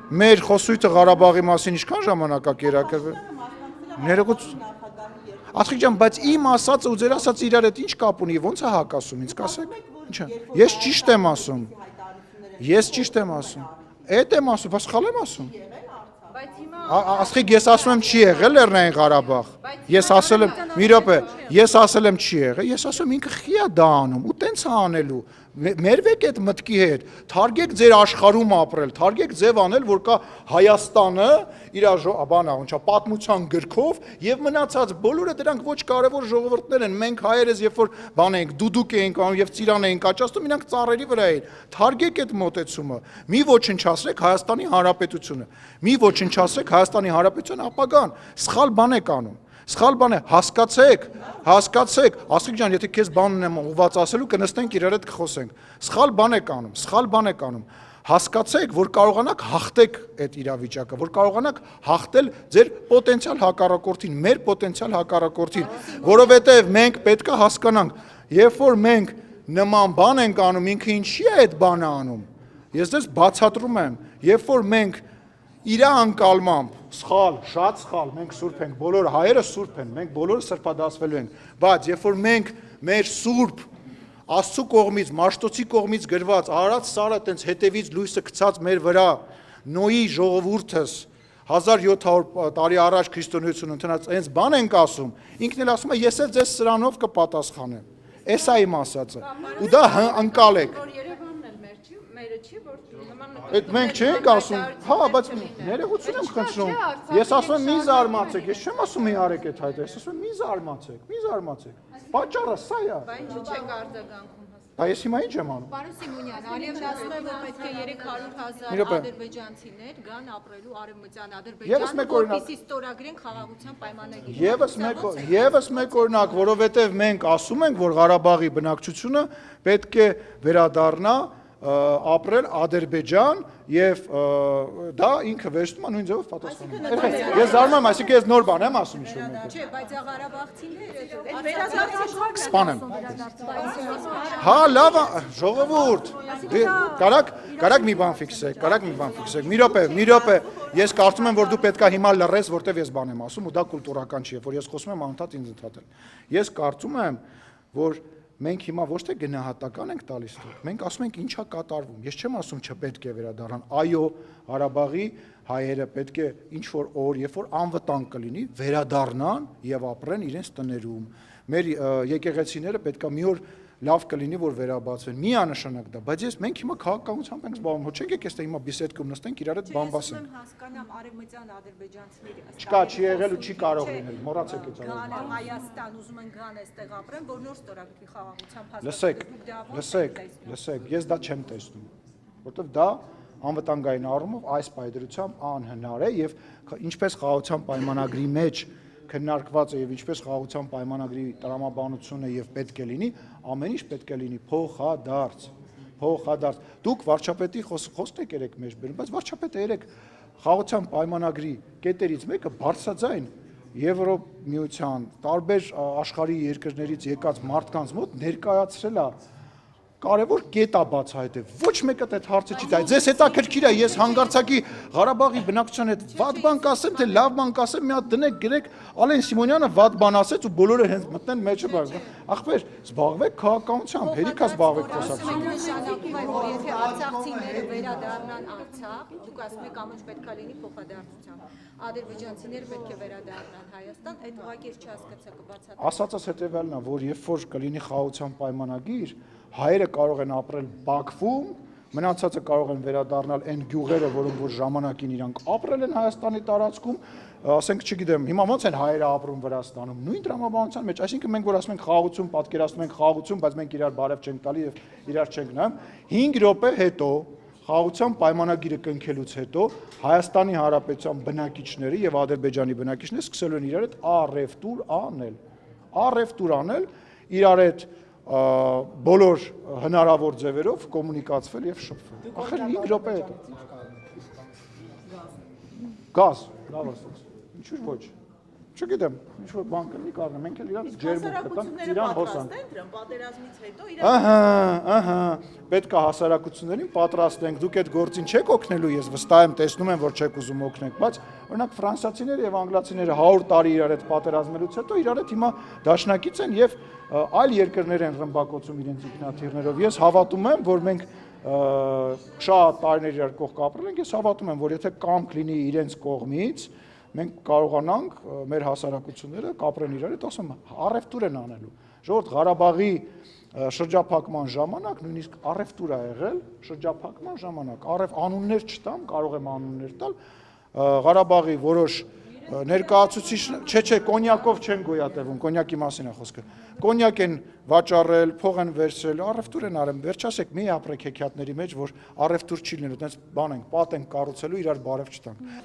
մեր խոսույթը Ղարաբաղի մասին ինչքան ժամանակ է կերակրվել։ Ներողություն։ Աթխիկ ջան, բայց իմ ասածը ու ձեր ասածը իրար հետ ինչ կապ ունի, ո՞նց է հակասում, ինձ կասեք։ Ինչա։ Ես ճիշտ եմ ասում։ Ես ճիշտ եմ ասում։ Էդ եմ ասում, բայց սխալ եմ ասում։ Աթխիկ, ես ասում եմ չի եղել Լեռնային Ղարաբաղ։ Ես ասել եմ, մի րոպե, ես ասել եմ չի եղել, ես ասում եմ ինքը խի է դա անում, ու տենց է անելու։ Մերվեք այդ մտքի հետ, թարգեք ձեր աշխարհում ապրել, թարգեք ձև անել, որ կա Հայաստանը իր բանա, ոնչա պատմության գրքով եւ մնացած բոլորը դրանք ոչ կարևոր ժողովուրդներ են։ Մենք հայերս երբ որ բան ենք, դուդուկ ենք անում եւ ծիրան ենք աճացնում, իրանք ծառերի վրա են։ Թարգեք այդ մոտեցումը։ Մի ոչնչացրեք Հայաստանի Հանրապետությունը։ Մի ոչնչացրեք Հայաստանի Հանրապետության ապագան։ Սխալ բան եք անում։ Սխալ բան է, հասկացեք, Ասիկ ջան, եթե քեզ բան ունեմ ուղված ասելու, կնստենք իրար հետ կխոսենք։ Սխալ բան եք անում, սխալ բան եք անում։ Հասկացեք, որ կարողանաք հաղթեք այդ իրավիճակը, որ կարողանաք հաղթել ձեր պոտենցիալ հակառակորդին, մեր պոտենցիալ հակառակորդին, որովհետև մենք պետք է հասկանանք, երբ որ մենք նման բան ենք անում, ինքը ինչի է այդ բանը անում։ Ես դες բացատրում եմ, երբ որ մենք իր անկալմամբ, սխալ, շատ սխալ, մենք սուրբ ենք, բոլոր հայերը սուրբ են, մենք բոլորը սրբադասվելու ենք, բայց երբ որ մենք մեր սուրբ Աստծո կողմից, Մաշտոցի կողմից գրված Արարած Սարը տենց հետևից լույսը գցած մեր վրա, Նոյի ժողովուրդս 1700 տարի առաջ քրիստոնեություն ընդունած այնց բան ենք ասում, ինքն էլ ասում է ես էլ ձեզ սրանով կպատասխանեմ։ Էս է իմ ասածը։ Ու դա ընկալեք։ Այդ մենք չենք ասում, հա, բայց ներողություն եմ խնդրում։ Ես ասում եմ մի զարմացեք, ես չեմ ասում մի արեք այդ հայտը, ես ասում եմ մի զարմացեք։ Պատճառը սա է։ Բայց ինչ չեք արձագանքում։ Այս հիմա ինչ եմ անում։ Պարոն Սիմոնյան, Ալիևն ասում է, որ պետք է 300,000 ադրբեջանցիներ գան ապրելու Արևմտյան Ադրբեջան, որպեսզի ստորագրեն խաղաղության պայմանագիր։ Եվս մեկ օրինակ, որովհետև մենք ասում ենք, որ Ղարաբաղի բնակչությունը պետք է վերադառնա ապրել Ադրբեջան եւ դա ինքը վերջնում է նույն ձևով պատասխանում։ Ես զարմանում եմ, այսինքն ես նոր բան եմ ասում ինչ-որ մեկը։ Չէ, բայց Ղարաբաղցիները Սպանեմ։ Հա, լավ, ժողովուրդ։ Կարակ մի բան ֆիքսեք, մի րոպե։ Ես կարծում եմ, որ դու պետքա հիմա լռես, որտեվ ես բան եմ ասում ու դա կուլտուրական չի, որ ես խոսում եմ անընդհատ ինձ ընդհատել։ Ես կարծում եմ, որ մենք հիմա ոչ թե գնահատական ենք տալիս դուք, մենք ասում ենք ինչա կատարվում։ Ես չեմ ասում չպետք է վերադառնան։ Այո, Ղարաբաղի հայերը պետք է ինչ որ օր, երբ որ անվտանգ կլինի, վերադառնան եւ ապրեն իրենց տներում։ Մեր եկեղեցիները պետքա մի օր լավ կլինի որ վերաբացվեն։ Միանշանակ դա, բայց մենք հիմա քաղաքականությամբ ենք զբաղվում, ոչ չենք եկել այստեղ հիմա բիսեդկում նստենք իրար հետ բան բասենք։ Ես հասկանամ արևմտյան ադրբեջանցիների Չկա, չի եղել ու չի կարող լինել, մոռացեք այդ Գան Հայաստան ուզում են գան այստեղ ապրեն, որ նոր ստորագրի խաղաղության Լսեք, ես դա չեմ տեսնում, որովհետև դա անվտանգային առումով այս պայդրությամբ անհնար է եւ ինչպես խաղաղության պայմանագրի մեջ քննարկված է եւ ինչպես խաղաղության պայմանագրի տրամաբանությունը եւ պետք է լինի, ամեն ինչ պետք է լինի փոխադարձ։ Դուք վարչապետի խոսքն եք երեք մեջ բերում, բայց վարչապետը երեք խաղաղության պայմանագրի կետերից մեկը բարձրաձայն Եվրոմիության տարբեր աշխարհի երկրներից եկած մարդկանց մոտ ներկայացրել է կարևոր կետ է բացահայտել։ Ոչ մեկը այդ հարցը չի տա։ Ձեզ հետաքրքիր է, ես հանգարցակի Ղարաբաղի բնակչության հետ վատ բան կասեմ, թե լավ բան կասեմ, մի հատ դնեք, գրեք, Ալեն Սիմոնյանը վատ բան ասեց ու բոլորը հենց մտնեն մեջը բան։ Ախպեր, զբաղվեք քաղաքականությամբ, հերիքա զբաղվեք խոսակցությամբ։ Եթե արցախցիները վերադառնան Արցախ, դուք ասում եք ամեն ինչ պետք է լինի փոխադարձությամբ։ Ադրբեջանցիները պետք է վերադառնան Հայաստան, այդ ուղղակի չհասկացա կբացատրեմ։ Ասածս հետևյալն է, որ երբ որ կլինի խաղաղության պայմանագիր, հայերը կարող են ապրել Բաքվում, մնացածը կարող են վերադառնալ այն գյուղերը, որոնք որ ժամանակին իրանք ապրել են Հայաստանի տարածքում, ասենք, չգիտեմ, հիմա ոնց են հայերը ապրում Վրաստանում, նույն տրամաբանության մեջ, այսինքն մենք որ ասում ենք խաղաղություն, պատկերացնում ենք խաղաղություն, բայց մենք իրար բարև չենք տալի եւ իրար չենք նայում, 5 րոպե հետո խաղաղության պայմանագիրը կնքելուց հետո Հայաստանի Հանրապետության բնակիչները եւ Ադրբեջանի բնակիչները սկսելու են իրար հետ առևտուր անել, իրար հետ բոլոր հնարավոր ձևերով կոմունիկացվել եւ շփվել։ Ախր 5 րոպե հետո։ Գազ, լավ ասած։ Ինչու՞ ոչ։ Չգիտեմ, ինչ որ բան կլինի կարող մենք էլ իրանց ջերմուկ կտանք, իրան հոսանք։ Դրան պատերազմից հետո Ահա, պետք է հասարակություններին պատրաստենք, դուք այդ գործին չեք օգնելու, ես վստահ եմ, տեսնում եմ, որ չեք ուզում օգնեք, բայց օրինակ ֆրանսիացիները եւ անգլիացիները 100 տարի իրար հետ պատերազմելուց հետո իրար հետ հիմա դաշնակից են եւ այլ երկրներ են ռմբակոծում իրենց ինքնաթիռներով։ Ես հավատում եմ, որ մենք շատ տարիներ իրար կողք ապրել ենք, ես հավատում եմ, որ եթե կամք լինի իրենց կողմից, մենք կարողանանք մեր հասարակությունները կապրեն իրար հետ, ասում առևտուր են անելու։ Ժողովուրդ Ղարաբաղի շրջափակման ժամանակ նույնիսկ առևտուր ա եղել, շրջափակման ժամանակ, անուններ չտամ, կարող եմ անուններ տալ, Ղարաբաղի որոշ ներկայացուցիչ, չէ, կոնյակով չեն գոյատևում, կոնյակի մասին է խոսքը։ Կոնյակ են վաճառել, փող են վերցրել, առևտուր են արել, վերջ ասեք, մի ապրեք հեքիաթների մեջ, որ առևտուր չի լինելու, այդպես բան ենք, պատ ենք կառուցելու, իրար բարև չտանք։